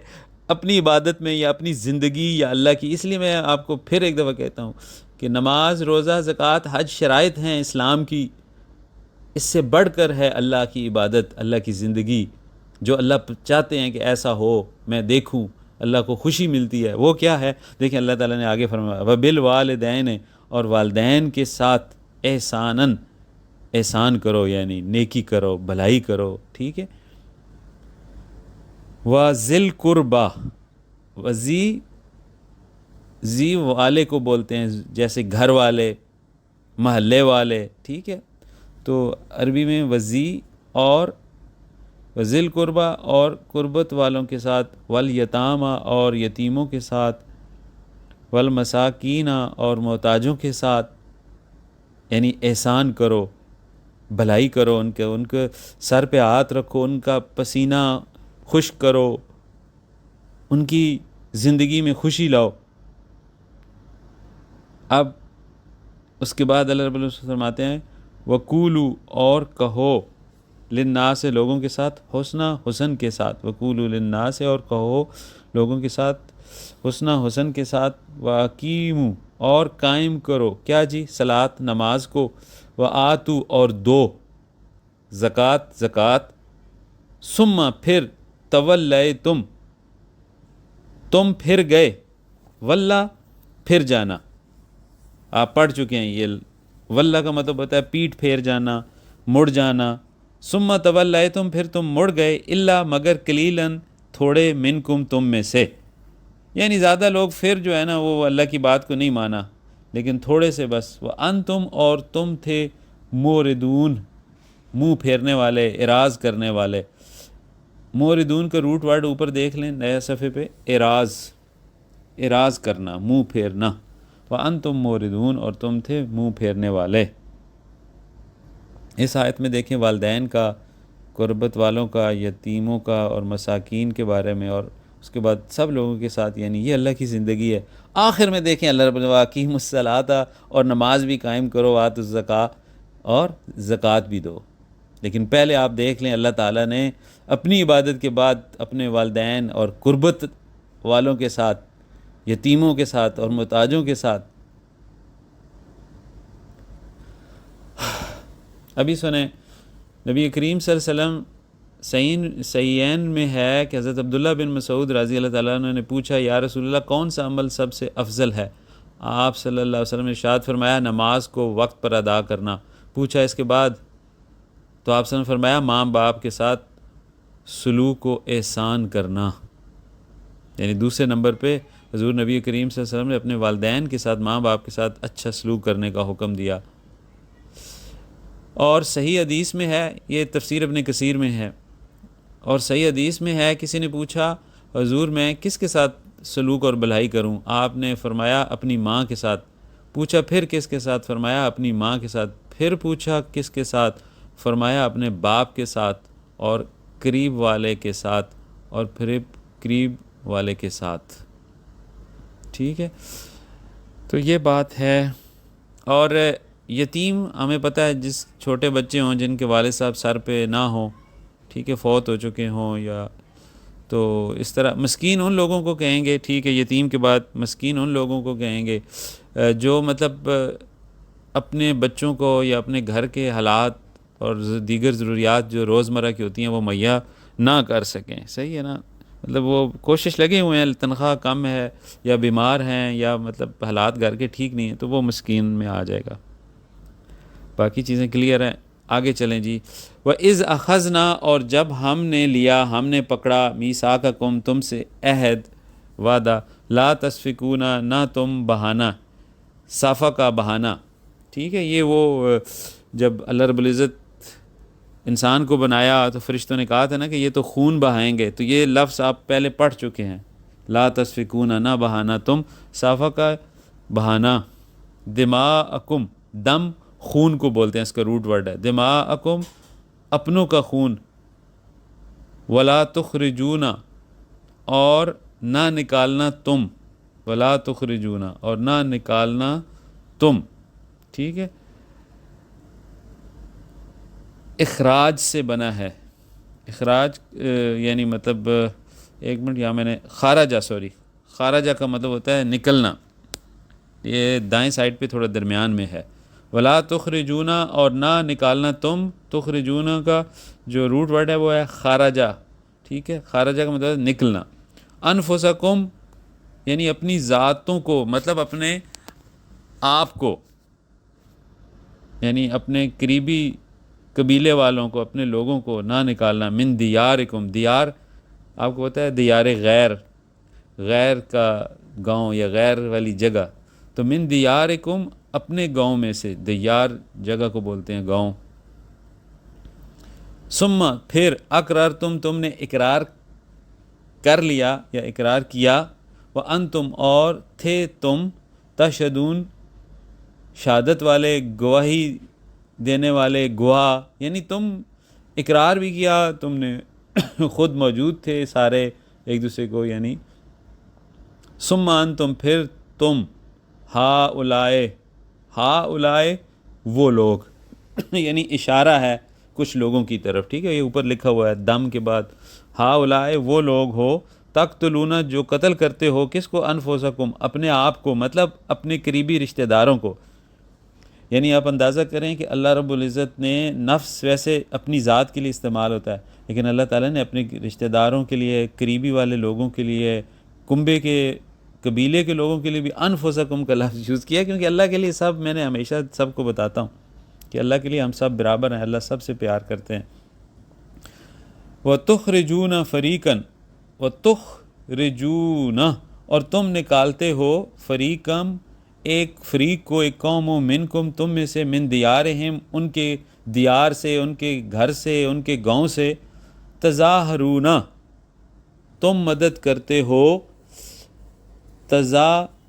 اپنی عبادت میں یا اپنی زندگی یا اللہ کی. اس لیے میں آپ کو پھر ایک دفعہ کہتا ہوں کہ نماز، روزہ، زکوٰۃ، حج شرائط ہیں اسلام کی. اس سے بڑھ کر ہے اللہ کی عبادت، اللہ کی زندگی جو اللہ چاہتے ہیں کہ ایسا ہو، میں دیکھوں، اللہ کو خوشی ملتی ہے. وہ کیا ہے؟ دیکھیں اللہ تعالیٰ نے آگے فرمایا وَبِالْوَالِدَيْنِ اور والدین کے ساتھ احساناً، احسان کرو یعنی نیکی کرو، بھلائی کرو. ٹھیک ہے. وَذِلْ قُرْبَى زی والے کو بولتے ہیں جیسے گھر والے، محلے والے. ٹھیک ہے. تو عربی میں وزی اور وذِلْ قُرْبَى اور قربت والوں کے ساتھ، والیتامى اور یتیموں کے ساتھ، والمساکین اور محتاجوں کے ساتھ، یعنی احسان کرو، بھلائی کرو، ان کے سر پہ ہاتھ رکھو، ان کا پسینہ خشک کرو، ان کی زندگی میں خوشی لاؤ۔ اب اس کے بعد اللہ رب العزت فرماتے ہیں وَقُولُوا، اور کہو، للناس، لوگوں کے ساتھ، حسن کے ساتھ، وَقُولُوا للناس، اور کہو لوگوں کے ساتھ حسن کے ساتھ، وَأَقِیمُوا، اور قائم کرو کیا جی؟ صلاۃ، نماز کو، وَآتُوا، اور دو، زکوٰۃ، ثم، پھر، تولیتم، تم پھر گئے، واللہ، پھر جانا، آپ پڑھ چکے ہیں یہ واللہ کا مطلب ہوتا ہے پیٹھ پھیر جانا، مڑ جانا، ثم تولیتم، پھر تم مڑ گئے، الا، مگر، قلیلاً، تھوڑے، منکم، تم میں سے، یعنی زیادہ لوگ پھر جو ہے نا وہ اللہ کی بات کو نہیں مانا، لیکن تھوڑے سے بس، وَأَنْتُمْ، اور تم تھے، موردون، منہ پھیرنے والے، اعراض کرنے والے۔ موردون کا روٹ ورڈ اوپر دیکھ لیں نئے صفحے پہ، اعراض کرنا، منہ پھیرنا، وَأَنْتُمْ موردون، اور تم تھے منہ پھیرنے والے۔ اس آیت میں دیکھیں والدین کا، قربت والوں کا، یتیموں کا اور مساکین کے بارے میں، اور اس کے بعد سب لوگوں کے ساتھ، یعنی یہ اللہ کی زندگی ہے۔ آخر میں دیکھیں اللہ رب العالمین الصلاۃ، اور نماز بھی قائم کرو، وآتوا الزکاۃ، اور زکوٰۃ بھی دو۔ لیکن پہلے آپ دیکھ لیں اللہ تعالیٰ نے اپنی عبادت کے بعد اپنے والدین اور قربت والوں کے ساتھ، یتیموں کے ساتھ اور محتاجوں کے ساتھ۔ ابھی سنیں، نبی کریم صلی اللہ علیہ وسلم صحیحین میں ہے کہ حضرت عبداللہ بن مسعود رضی اللہ تعالیٰ عنہ نے پوچھا یا رسول اللہ کون سا عمل سب سے افضل ہے؟ آپ صلی اللہ علیہ وسلم نے ارشاد فرمایا نماز کو وقت پر ادا کرنا۔ پوچھا اس کے بعد؟ تو آپ صلی اللہ علیہ وسلم نے فرمایا ماں باپ کے ساتھ سلوک و احسان کرنا، یعنی دوسرے نمبر پہ حضور نبی کریم صلی اللہ علیہ وسلم نے اپنے والدین کے ساتھ، ماں باپ کے ساتھ اچھا سلوک کرنے کا حکم دیا۔ اور صحیح حدیث میں ہے، یہ تفسیر ابن کثیر میں ہے، اور صحیح حدیث میں ہے کسی نے پوچھا حضور میں کس کے ساتھ سلوک اور بھلائی کروں؟ آپ نے فرمایا اپنی ماں کے ساتھ۔ پوچھا پھر کس کے ساتھ؟ فرمایا اپنی ماں کے ساتھ۔ پھر پوچھا کس کے ساتھ؟ فرمایا اپنے باپ کے ساتھ، اور قریب والے کے ساتھ، اور پھر قریب والے کے ساتھ۔ ٹھیک ہے، تو یہ بات ہے۔ اور یتیم ہمیں پتہ ہے جس چھوٹے بچے ہوں جن کے والد صاحب سر پہ نہ ہوں، ٹھیک ہے، فوت ہو چکے ہوں، یا تو اس طرح مسکین ان لوگوں کو کہیں گے، ٹھیک ہے، یتیم کے بعد مسکین ان لوگوں کو کہیں گے جو مطلب اپنے بچوں کو یا اپنے گھر کے حالات اور دیگر ضروریات جو روزمرہ کی ہوتی ہیں وہ مہیا نہ کر سکیں۔ صحیح ہے نا، مطلب وہ کوشش لگے ہوئے ہیں، تنخواہ کم ہے یا بیمار ہیں یا مطلب حالات گھر کے ٹھیک نہیں ہیں، تو وہ مسکین میں آ جائے گا۔ باقی چیزیں کلیئر ہیں، آگے چلیں جی۔ وَإِذْ أَخَذْنَا، اور جب ہم نے لیا، ہم نے پکڑا، مِيثَاقَكُمْ، تم سے عہد، وعدہ، لا تسفکون، نہ تم بہانا، صافہ کا بہانا، ٹھیک ہے، یہ وہ جب اللہ رب العزت انسان کو بنایا تو فرشتوں نے کہا تھا نا کہ یہ تو خون بہائیں گے، تو یہ لفظ آپ پہلے پڑھ چکے ہیں، لا تسفکون، نہ بہانا تم، صافہ کا بہانا، دماءکم، دم خون کو بولتے ہیں، اس کا روٹ ورڈ ہے، دماءکم، اپنوں کا خون، ولا تخرجون، اور نہ نکالنا تم، ولا تخرجون، اور نہ نکالنا تم، ٹھیک ہے، اخراج سے بنا ہے، اخراج یعنی مطلب ایک منٹ، یہاں میں نے خارجہ کا مطلب ہوتا ہے نکلنا، یہ دائیں سائڈ پہ تھوڑا درمیان میں ہے، ولا تخرجون، اور نہ نکالنا تم، تخرجون کا جو روٹ ورڈ ہے وہ ہے خارجہ، ٹھیک ہے، خارجہ کا مطلب ہے نکلنا، انفسکم، یعنی اپنی ذاتوں کو، مطلب اپنے آپ کو، یعنی اپنے قریبی قبیلے والوں کو، اپنے لوگوں کو نہ نکالنا، من دیارکم، دیار آپ کو پتہ ہے دیار غیر کا گاؤں یا غیر والی جگہ، تو من دیارکم، اپنے گاؤں میں سے، دیار جگہ کو بولتے ہیں گاؤں، ثم، پھر، اقررتم، تم نے اقرار کر لیا یا اقرار کیا، وَأَنْتُمْ اور تھے تم تشہدون شہادت والے، گواہی دینے والے، گواہ، یعنی تم اقرار بھی کیا، تم نے خود موجود تھے سارے ایک دوسرے کو، یعنی ثم انتم پھر تم ہؤلاء وہ لوگ یعنی اشارہ ہے کچھ لوگوں کی طرف، ٹھیک ہے، یہ اوپر لکھا ہوا ہے دم کے بعد، ہؤلاء وہ لوگ ہو تقتلون جو قتل کرتے ہو، کس کو؟ انفسکم اپنے آپ کو، مطلب اپنے قریبی رشتہ داروں کو. یعنی آپ اندازہ کریں کہ اللہ رب العزت نے نفس ویسے اپنی ذات کے لیے استعمال ہوتا ہے، لیکن اللہ تعالیٰ نے اپنے رشتہ داروں کے لیے، قریبی والے لوگوں کے لیے، کنبے کے قبیلے کے لوگوں کے لیے بھی انفسکم کا لفظ یوز کیا، کیونکہ اللہ کے لیے سب، میں نے ہمیشہ سب کو بتاتا ہوں کہ اللہ کے لیے ہم سب برابر ہیں، اللہ سب سے پیار کرتے ہیں. وَتُخْرِجُونَ فَرِيقًا وَتُخْرِجُونَ اور تم نکالتے ہو فریقم ایک فریق کو، ایک قوم و منکم تم میں سے، من دیارہم ان کے دیار سے، ان کے گھر سے، ان کے گاؤں سے، تظاہرون تم مدد کرتے ہو، تظاہرون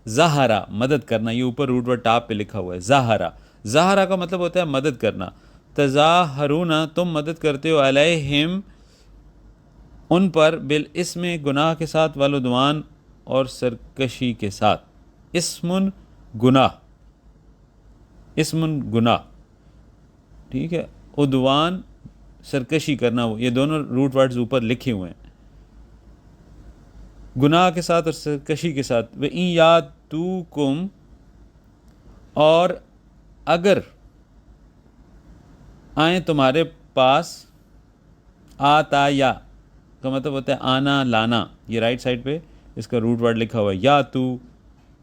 ظاہرہ مدد کرنا، یہ اوپر روٹ ورڈ ٹاپ پہ لکھا ہوا ہے، ظاہرہ کا مطلب ہوتا ہے مدد کرنا. تظاہرون تم مدد کرتے ہو، علیہم ان پر، بالاسم گناہ کے ساتھ، والعدوان اور سرکشی کے ساتھ. اسم گناہ، ٹھیک ہے، عدوان سرکشی کرنا، وہ یہ دونوں روٹ ورڈز اوپر لکھے ہوئے ہیں، گناہ کے ساتھ اور سرکشی کے ساتھ. وَإِن یاتوکم اور اگر آئیں تمہارے پاس، آتا یا کا مطلب ہوتا ہے آنا لانا، یہ رائٹ سائڈ پہ اس کا روٹ ورڈ لکھا ہوا ہے، یا تو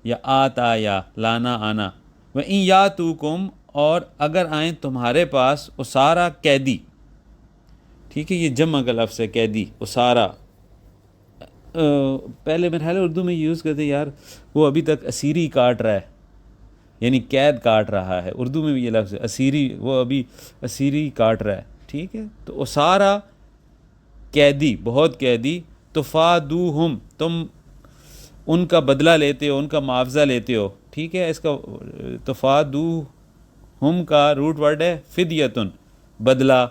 یا آتا یا لانا آنا. وَإِن یاتوکم اور اگر آئیں تمہارے پاس، اسارا قیدی، ٹھیک ہے، یہ جمع کا لفظ ہے قیدی، اسارا. پہلے میرے خیال ہے اردو میں یوز کرتے یار، وہ ابھی تک اسیری کاٹ رہا ہے، یعنی قید کاٹ رہا ہے، اردو میں بھی یہ لفظ ہے اسیری، وہ ابھی اسیری کاٹ رہا ہے، ٹھیک ہے. تو اسارا قیدی، بہت قیدی، تفادوہم تم ان کا بدلہ لیتے ہو، ان کا معاوضہ لیتے ہو، ٹھیک ہے. اس کا تفادوہم کا روٹ ورڈ ہے فدیتن، بدلہ،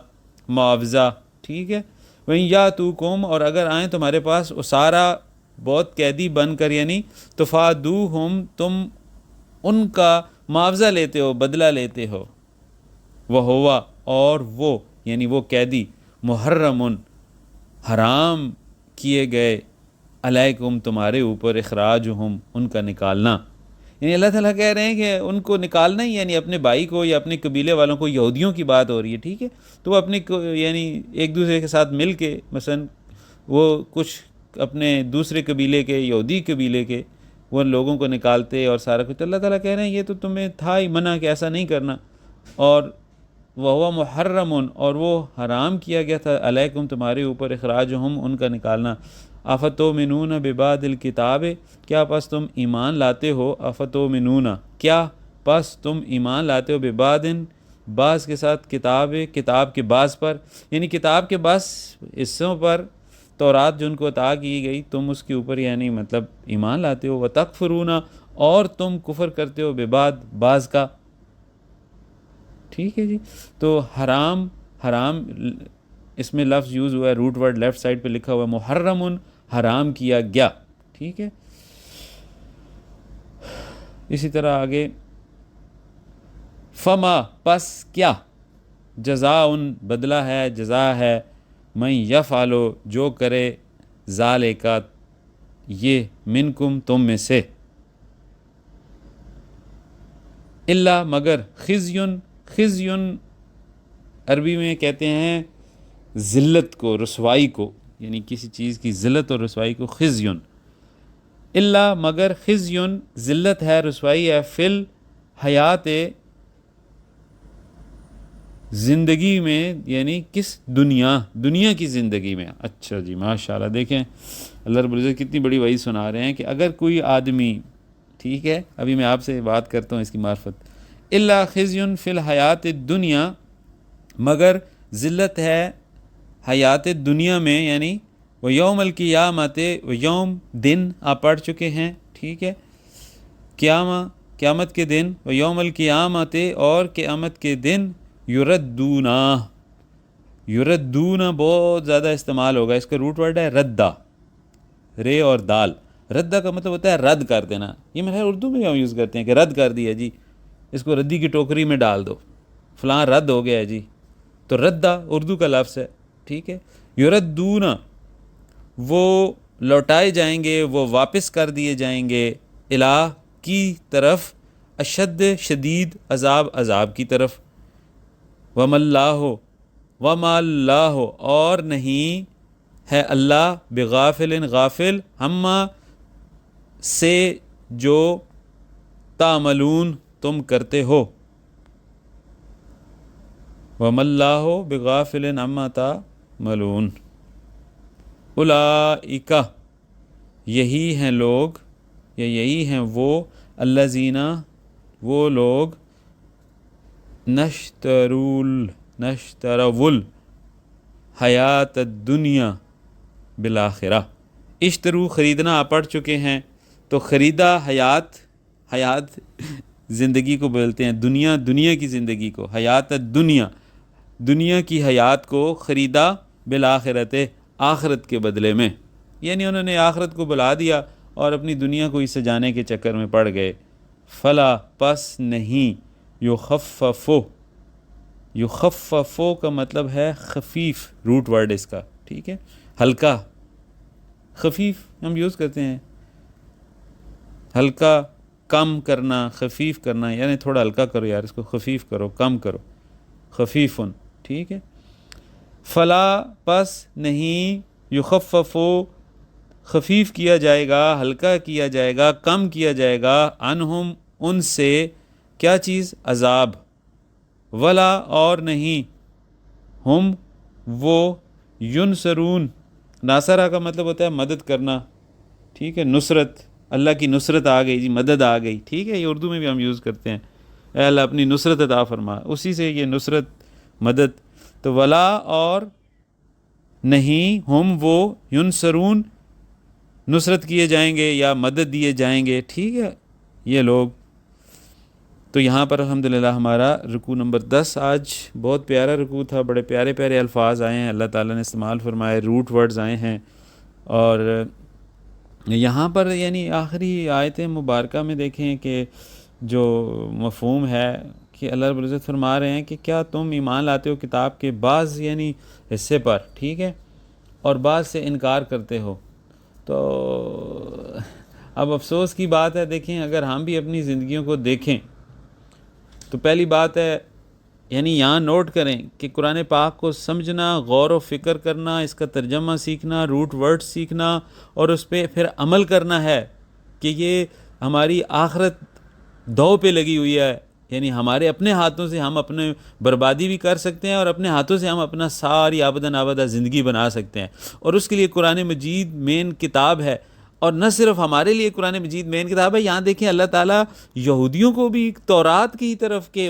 معاوضہ، ٹھیک ہے. وَإِن یاتوکم اور اگر آئیں تمہارے پاس، اسارا بہت قیدی بن کر، یعنی تفادوہم تم ان کا معاوضہ لیتے ہو، بدلہ لیتے ہو. وَهُوَ اور وہ، یعنی وہ قیدی، محرمن حرام کیے گئے، علیکم تمہارے اوپر، اخراجہم ان کا نکالنا. یعنی اللہ تعالیٰ کہہ رہے ہیں کہ ان کو نکالنا ہی، یعنی اپنے بھائی کو یا اپنے قبیلے والوں کو، یہودیوں کی بات ہو رہی ہے، ٹھیک ہے، تو وہ اپنے یعنی ایک دوسرے کے ساتھ مل کے، مثلا وہ کچھ اپنے دوسرے قبیلے کے، یہودی قبیلے کے، وہ لوگوں کو نکالتے اور سارا کچھ. اللہ تعالیٰ کہہ رہے ہیں یہ تو تمہیں تھا ہی منع کہ ایسا نہیں کرنا. اور وَهُوَ محرم اور وہ حرام کیا گیا تھا، علیکم تمہارے اوپر، اخراجہم ان کا نکالنا. افتؤمنون ببعض الکتاب کیا پس تم ایمان لاتے ہو، افتؤمنون کیا پس تم ایمان لاتے ہو، ببعض بعض کے ساتھ، کتاب کے بعض پر، یعنی کتاب کے بعض حصوں پر، تورات جو ان کو عطا کی گئی، تم اس کے اوپر یعنی مطلب ایمان لاتے ہو. وتکفرون اور تم کفر کرتے ہو، ببعض بعض کا، ٹھیک ہے جی. تو حرام اس میں لفظ یوز ہوا ہے، روٹ ورڈ لیفٹ سائڈ پہ لکھا ہوا ہے، محرم حرام کیا گیا، ٹھیک ہے. اسی طرح آگے، فما پس کیا، جزاء بدلہ ہے، جزا ہے، من یفعلو جو کرے، ذالک یہ، منکم تم میں سے، الا مگر، خزیون عربی میں کہتے ہیں ذلت کو، رسوائی کو، یعنی کسی چیز کی ذلت اور رسوائی کو خزیون. الا مگر، خزیون ذلت ہے، رسوائی ہے، فی الحیات زندگی میں، یعنی کس دنیا کی زندگی میں. اچھا جی، ماشاءاللہ، دیکھیں اللہ رب العزت کتنی بڑی وعید سنا رہے ہیں کہ اگر کوئی آدمی، ٹھیک ہے، ابھی میں آپ سے بات کرتا ہوں اس کی معرفت، الا خزیون فی الحیات الدنیا مگر ذلت ہے حیات دنیا میں، یعنی وہ یوم القیامت، وہ یوم دن آپ پڑھ چکے ہیں، ٹھیک ہے، قیامت کے دن، وہ یوم القیامت اور قیامت کے دن، یردونا، یردونا بہت زیادہ استعمال ہوگا، اس کا روٹ ورڈ ہے ردہ، رے اور دال، ردہ کا مطلب ہوتا ہے رد کر دینا، یہ میرے اردو میں ہم یوز کرتے ہیں کہ رد کر دیا جی، اس کو ردی کی ٹوکری میں ڈال دو، فلاں رد ہو گیا ہے جی، تو ردہ اردو کا لفظ ہے، ٹھیک ہے، یردونا وہ لوٹائے جائیں گے، وہ واپس کر دیے جائیں گے، الہ کی طرف، اشد شدید عذاب کی طرف، وَمَا اللَّهُ وَمَا اللَّهُ اور نہیں ہے اللہ بغافل غافل ہما سے جو تعملون تم کرتے ہو، وَمَا اللَّهُ بغافل عما تعملون، اولئک یہی ہیں لوگ یا یہی ہیں وہ، الذین وہ لوگ، نشترول حیات الدنیا بالآخرہ، اشترو خریدنا آپ پڑھ چکے ہیں، تو خریدا حیات زندگی کو بولتے ہیں، دنیا کی زندگی کو، حیات الدنیا دنیا کی حیات کو خریدا، بالآخرت آخرت کے بدلے میں، یعنی انہوں نے آخرت کو بلا دیا اور اپنی دنیا کو اس سے جانے کے چکر میں پڑ گئے، فلا پس نہیں، یخففو کا مطلب ہے خفیف، روٹ ورڈ اس کا، ٹھیک ہے، ہلکا، خفیف ہم یوز کرتے ہیں، ہلکا، کم کرنا، خفیف کرنا، یعنی تھوڑا ہلکا کرو یار اس کو، خفیف کرو، کم کرو، خفیفن، ٹھیک ہے، فلا پس نہیں، یخففو خفیف کیا جائے گا، ہلکا کیا جائے گا، کم کیا جائے گا، عنہم ان سے، کیا چیز؟ عذاب، ولا اور نہیں، ہم وہ، ینصرون، ناصرہ کا مطلب ہوتا ہے مدد کرنا، ٹھیک ہے، نصرت، اللہ کی نصرت آ گئی جی، مدد آ گئی، ٹھیک ہے، یہ اردو میں بھی ہم یوز کرتے ہیں، اے اللہ اپنی نصرت عطا فرما، اسی سے یہ نصرت، مدد، تو ولا اور نہیں، ہم وہ، ینصرون نصرت کیے جائیں گے یا مدد دیے جائیں گے، ٹھیک ہے، یہ لوگ، تو یہاں پر الحمدللہ ہمارا رکوع نمبر 10 آج بہت پیارا رکوع تھا، بڑے پیارے پیارے الفاظ آئے ہیں، اللہ تعالیٰ نے استعمال فرمائے، روٹ ورڈز آئے ہیں، اور یہاں پر یعنی آخری آیت مبارکہ میں دیکھیں کہ جو مفہوم ہے کہ اللہ رب العزت فرما رہے ہیں کہ کیا تم ایمان لاتے ہو کتاب کے بعض یعنی حصے پر، ٹھیک ہے، اور بعض سے انکار کرتے ہو، تو اب افسوس کی بات ہے، دیکھیں اگر ہم بھی اپنی زندگیوں کو دیکھیں تو پہلی بات ہے، یعنی یہاں نوٹ کریں کہ قرآن پاک کو سمجھنا، غور و فکر کرنا، اس کا ترجمہ سیکھنا، روٹ ورڈ سیکھنا، اور اس پہ پھر عمل کرنا ہے کہ یہ ہماری آخرت دو پہ لگی ہوئی ہے، یعنی ہمارے اپنے ہاتھوں سے ہم اپنے بربادی بھی کر سکتے ہیں، اور اپنے ہاتھوں سے ہم اپنا ساری آبداً آبادہ زندگی بنا سکتے ہیں، اور اس کے لیے قرآن مجید مین کتاب ہے، اور نہ صرف ہمارے لیے قرآن مجید مین کتاب ہے، یہاں دیکھیں اللہ تعالیٰ یہودیوں کو بھی تورات کی طرف کے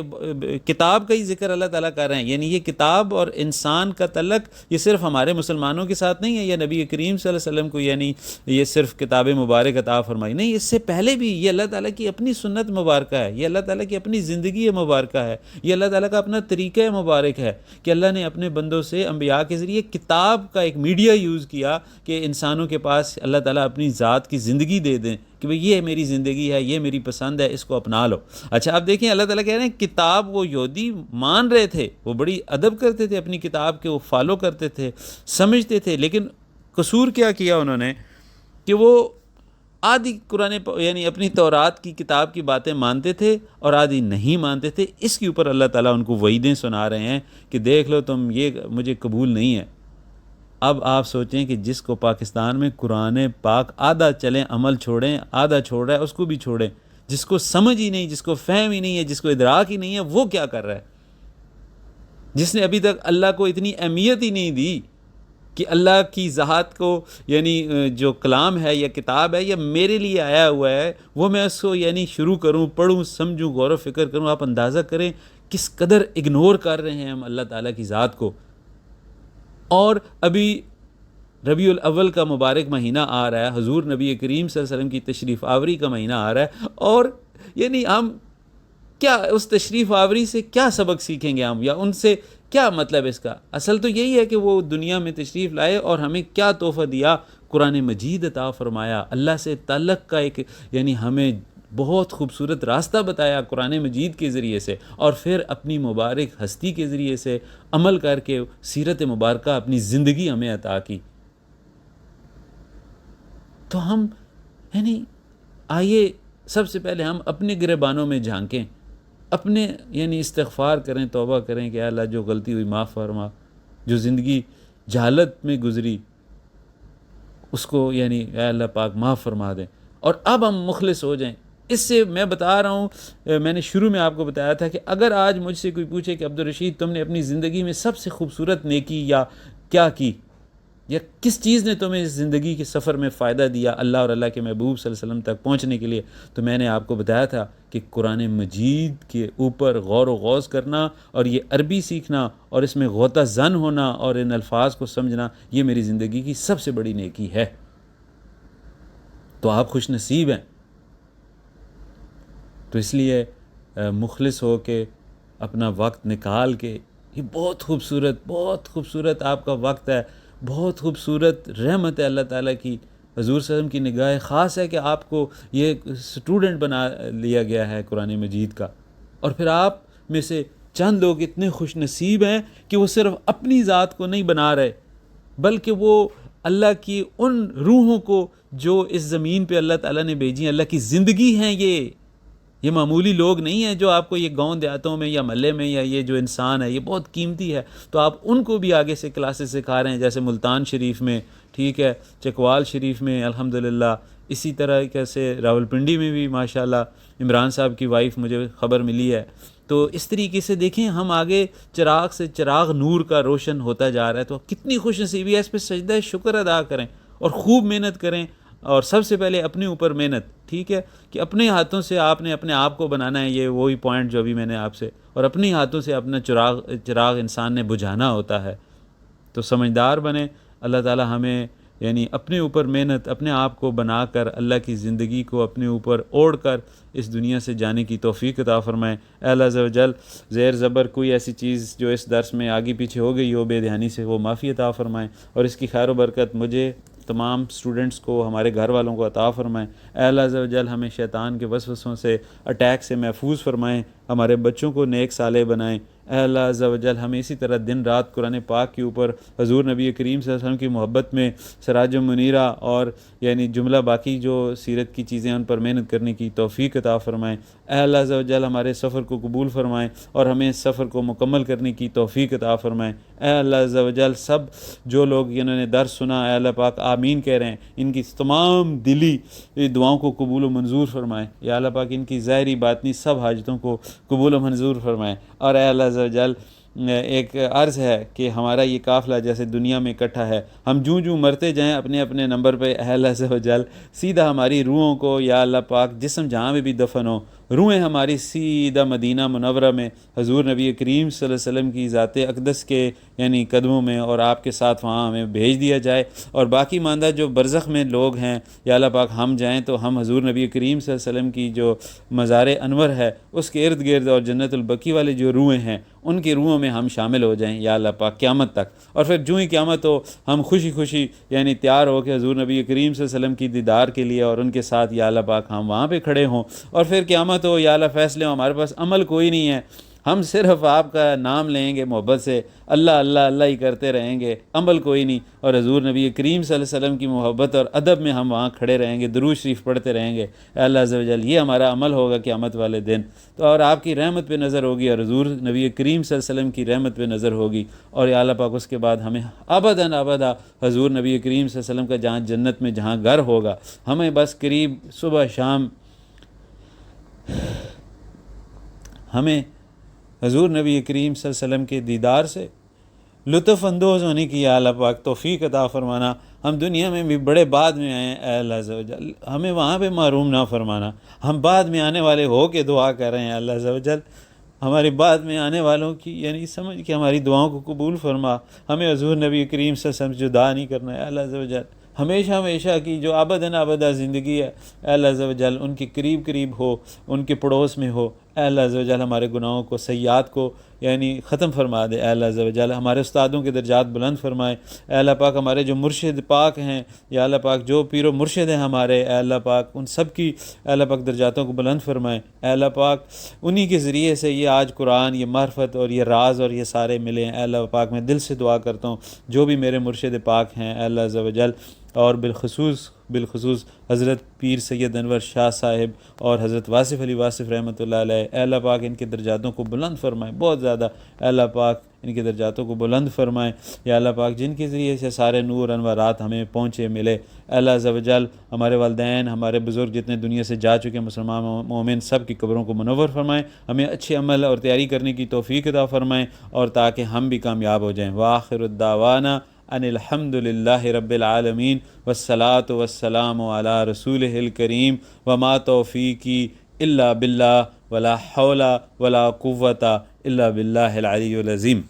کتاب کا ہی ذکر اللہ تعالیٰ کر رہے ہیں، یعنی یہ کتاب اور انسان کا تعلق یہ صرف ہمارے مسلمانوں کے ساتھ نہیں ہے، یا نبی کریم صلی اللہ علیہ وسلم کو یعنی یہ صرف کتاب مبارک عطا فرمائی، نہیں، اس سے پہلے بھی یہ اللہ تعالیٰ کی اپنی سنت مبارکہ ہے، یہ اللہ تعالیٰ کی اپنی زندگی مبارکہ ہے، یہ اللہ تعالیٰ کا اپنا طریقہ مبارک ہے کہ اللہ نے اپنے بندوں سے انبیاء کے ذریعے کتاب کا ایک میڈیا یوز کیا کہ انسانوں کے پاس اللہ تعالیٰ اپنی ذات کی زندگی دے دیں کہ بھئی یہ میری زندگی ہے، یہ میری پسند ہے، اس کو اپنا لو۔ اچھا آپ دیکھیں اللہ تعالیٰ کہہ رہے ہیں کتاب وہ یہودی مان رہے تھے، وہ بڑی ادب کرتے تھے اپنی کتاب کے، وہ فالو کرتے تھے، سمجھتے تھے، لیکن قصور کیا کیا انہوں نے کہ وہ آدھی قرآن یعنی اپنی تورات کی کتاب کی باتیں مانتے تھے اور آدھی نہیں مانتے تھے، اس کے اوپر اللہ تعالیٰ ان کو وعیدیں سنا رہے ہیں کہ دیکھ لو تم، یہ مجھے قبول نہیں ہے۔ اب آپ سوچیں کہ جس کو پاکستان میں قرآن پاک آدھا چلیں عمل چھوڑیں، آدھا چھوڑ رہا ہے اس کو بھی چھوڑیں، جس کو سمجھ ہی نہیں، جس کو فہم ہی نہیں ہے، جس کو ادراک ہی نہیں ہے، وہ کیا کر رہا ہے؟ جس نے ابھی تک اللہ کو اتنی اہمیت ہی نہیں دی کہ اللہ کی ذات کو یعنی جو کلام ہے یا کتاب ہے یا میرے لیے آیا ہوا ہے وہ میں اس کو یعنی شروع کروں، پڑھوں، سمجھوں، غور و فکر کروں۔ آپ اندازہ کریں کس قدر اگنور کر رہے ہیں ہم اللہ تعالیٰ کی ذات کو۔ اور ابھی ربیع الاول کا مبارک مہینہ آ رہا ہے، حضور نبی کریم صلی اللہ علیہ وسلم کی تشریف آوری کا مہینہ آ رہا ہے، اور یعنی ہم کیا اس تشریف آوری سے کیا سبق سیکھیں گے ہم، یا ان سے کیا مطلب اس کا؟ اصل تو یہی ہے کہ وہ دنیا میں تشریف لائے اور ہمیں کیا تحفہ دیا، قرآن مجید عطا فرمایا، اللہ سے تعلق کا ایک یعنی ہمیں بہت خوبصورت راستہ بتایا قرآن مجید کے ذریعے سے، اور پھر اپنی مبارک ہستی کے ذریعے سے عمل کر کے سیرت مبارکہ اپنی زندگی ہمیں عطا کی۔ تو ہم یعنی آئیے سب سے پہلے ہم اپنے گریبانوں میں جھانکیں، اپنے یعنی استغفار کریں، توبہ کریں کہ اے اللہ جو غلطی ہوئی معاف فرما، جو زندگی جہالت میں گزری اس کو یعنی اے اللہ پاک معاف فرما دیں، اور اب ہم مخلص ہو جائیں۔ اس سے میں بتا رہا ہوں، میں نے شروع میں آپ کو بتایا تھا کہ اگر آج مجھ سے کوئی پوچھے کہ عبدالرشید تم نے اپنی زندگی میں سب سے خوبصورت نیکی یا کیا کی، یا کس چیز نے تمہیں اس زندگی کے سفر میں فائدہ دیا اللہ اور اللہ کے محبوب صلی اللہ علیہ وسلم تک پہنچنے کے لیے، تو میں نے آپ کو بتایا تھا کہ قرآن مجید کے اوپر غور و غوض کرنا اور یہ عربی سیکھنا اور اس میں غوطہ زن ہونا اور ان الفاظ کو سمجھنا، یہ میری زندگی کی سب سے بڑی نیکی ہے۔ تو آپ خوش نصیب ہیں۔ تو اس لیے مخلص ہو کے اپنا وقت نکال کے، یہ بہت خوبصورت آپ کا وقت ہے، بہت خوبصورت رحمت ہے اللہ تعالیٰ کی، حضور صلی اللہ علیہ وسلم کی نگاہ خاص ہے کہ آپ کو یہ اسٹوڈنٹ بنا لیا گیا ہے قرآن مجید کا، اور پھر آپ میں سے چند لوگ اتنے خوش نصیب ہیں کہ وہ صرف اپنی ذات کو نہیں بنا رہے، بلکہ وہ اللہ کی ان روحوں کو جو اس زمین پہ اللہ تعالیٰ نے بھیجی ہیں، اللہ کی زندگی ہیں، یہ معمولی لوگ نہیں ہیں جو آپ کو یہ گاؤں دیہاتوں میں یا محلے میں، یا یہ جو انسان ہے یہ بہت قیمتی ہے، تو آپ ان کو بھی آگے سے کلاسز سکھا رہے ہیں، جیسے ملتان شریف میں، ٹھیک ہے، چکوال شریف میں الحمدللہ، اسی طرح کیسے راولپنڈی میں بھی ماشاءاللہ عمران صاحب کی وائف مجھے خبر ملی ہے۔ تو اس طریقے سے دیکھیں ہم آگے چراغ سے چراغ نور کا روشن ہوتا جا رہا ہے، تو کتنی خوش نصیبی ہے، اس پہ سجدہ شکر ادا کریں اور خوب محنت کریں، اور سب سے پہلے اپنے اوپر محنت، ٹھیک ہے، کہ اپنے ہاتھوں سے آپ نے اپنے آپ کو بنانا ہے، یہ وہی پوائنٹ جو ابھی میں نے آپ سے، اور اپنے ہاتھوں سے اپنا چراغ انسان نے بجھانا ہوتا ہے۔ تو سمجھدار بنیں، اللہ تعالی ہمیں یعنی اپنے اوپر محنت، اپنے آپ کو بنا کر اللہ کی زندگی کو اپنے اوپر اوڑھ کر اس دنیا سے جانے کی توفیق عطا فرمائیں۔ اے اللہ عز و جل زیر زبر کوئی ایسی چیز جو اس درس میں آگے پیچھے ہو گئی ہو بے دھیانی سے، وہ معافی عطا فرمائیں، اور اس کی خیر و برکت مجھے، تمام سٹوڈنٹس کو، ہمارے گھر والوں کو عطا فرمائیں۔ اے اللہ عز و جل ہمیں شیطان کے وسوسوں سے، اٹیک سے محفوظ فرمائیں، ہمارے بچوں کو نیک صالح بنائیں۔ اے اللہ عز و جل ہمیں اسی طرح دن رات قرآن پاک کے اوپر حضور نبی کریم صلی اللہ علیہ وسلم کی محبت میں سراج منیرہ اور یعنی جملہ باقی جو سیرت کی چیزیں ان پر محنت کرنے کی توفیق عطا فرمائیں۔ اے اللہ عز و جل ہمارے سفر کو قبول فرمائیں اور ہمیں اس سفر کو مکمل کرنے کی توفیق عطا فرمائیں۔ اے اللہ عز و جل سب جو لوگ انہوں نے درس سنا، اے اللہ پاک آمین کہہ رہے ہیں، ان کی تمام دلی دعاؤں کو قبول و منظور فرمائیں۔ یا اللہ پاک ان کی ظاہری باطنی سب حاجتوں کو قبول و منظور فرمائیں۔ اور اے اللہ عز و جل ایک عرض ہے کہ ہمارا یہ قافلہ جیسے دنیا میں اکٹھا ہے، ہم جوں مرتے جائیں اپنے اپنے نمبر پہ، اے اللہ عز و جل سیدھا ہماری روحوں کو، یا اللہ پاک جسم جہاں میں بھی دفن ہو، روحیں ہماری سیدھا مدینہ منورہ میں حضور نبی کریم صلی اللہ علیہ وسلم کی ذات اقدس کے یعنی قدموں میں، اور آپ کے ساتھ وہاں ہمیں بھیج دیا جائے، اور باقی ماندہ جو برزخ میں لوگ ہیں یا اللہ پاک ہم جائیں تو ہم حضور نبی کریم صلی اللہ علیہ وسلم کی جو مزار انور ہے اس کے ارد گرد، اور جنت البقیع والے جو روحیں ہیں ان کی روحوں میں ہم شامل ہو جائیں یا اللہ پاک قیامت تک، اور پھر جو ہی قیامت ہو ہم خوشی خوشی یعنی تیار ہو کے حضور نبی کریم صلی اللہ علیہ وسلم کی دیدار کے لیے، اور ان کے ساتھ یا اللہ پاک ہم وہاں پہ کھڑے ہوں، اور پھر قیامت ہو یا اللہ فیصلے ہوں، ہمارے پاس عمل کوئی نہیں ہے، ہم صرف آپ کا نام لیں گے محبت سے، اللہ اللہ اللہ ہی کرتے رہیں گے، عمل کوئی نہیں، اور حضور نبی کریم صلی اللہ علیہ وسلم کی محبت اور ادب میں ہم وہاں کھڑے رہیں گے، درود شریف پڑھتے رہیں گے۔ اے اللہ عز و جل یہ ہمارا عمل ہوگا قیامت والے دن، تو اور آپ کی رحمت پہ نظر ہوگی، اور حضور نبی کریم صلی اللہ علیہ وسلم کی رحمت پہ نظر ہوگی، اور یا اللہ پاک اس کے بعد ہمیں ابداً ابدا حضور نبی کریم صلی اللہ علیہ وسلم کا جہاں جنت میں جہاں گھر ہوگا، ہمیں بس قریب صبح شام ہمیں حضور نبی کریم صلی اللہ علیہ وسلم کے دیدار سے لطف اندوز ہونے کی یا اللہ پاک توفیق عطا فرمانا۔ ہم دنیا میں بھی بڑے بعد میں آئے ہیں، اے اللہ عز و جل ہمیں وہاں پہ محروم نہ فرمانا، ہم بعد میں آنے والے ہو کے دعا کر رہے ہیں، اللہ عز و جل ہماری بعد میں آنے والوں کی یعنی سمجھ کے ہماری دعاؤں کو قبول فرما. ہمیں حضور نبی کریم صلی اللہ علیہ وسلم سے جدا نہیں کرنا ہے اللہ عز و جل. ہمیشہ ہمیشہ کی جو ابداً ابدا زندگی ہے اے اللہ عز و جل ان کے قریب قریب ہو، ان کے پڑوس میں ہو. اے اللہ عز و جل ہمارے گناہوں کو، سیئات کو یعنی ختم فرما دے. اے اللہ عز و جل ہمارے استادوں کے درجات بلند فرمائے. اے اللہ پاک ہمارے جو مرشد پاک ہیں یا اللہ پاک جو پیر و مرشد ہیں ہمارے، اے اللہ پاک ان سب کی اے اللہ پاک درجاتوں کو بلند فرمائے. اے اللہ پاک انہی کے ذریعے سے یہ آج قرآن، یہ معرفت اور یہ راز اور یہ سارے ملے ہیں. اے اللہ پاک میں دل سے دعا کرتا ہوں جو بھی میرے مرشد پاک ہیں اے اللہ عز و جل، اور بالخصوص حضرت پیر سید انور شاہ صاحب اور حضرت واصف علی واصف رحمۃ اللہ علیہ، اے اللہ پاک ان کے درجاتوں کو بلند فرمائے بہت زیادہ. اے اللہ پاک ان کے درجاتوں کو بلند فرمائے. یا اللہ پاک جن کے ذریعے سے سارے نور انوارات ہمیں پہنچے ملے. اے اللہ عز و جل ہمارے والدین، ہمارے بزرگ جتنے دنیا سے جا چکے مسلمان مومن، سب کی قبروں کو منور فرمائیں. ہمیں اچھے عمل اور تیاری کرنے کی توفیق عطا فرمائیں اور تاکہ ہم بھی کامیاب ہو جائیں. وآخر الدعوانا ان الحمد للہ رب العالمین والصلاة والسلام علی رسولہ الکریم وما توفیقی الا باللہ ولا حول ولا قوة الا باللہ العلی العظیم.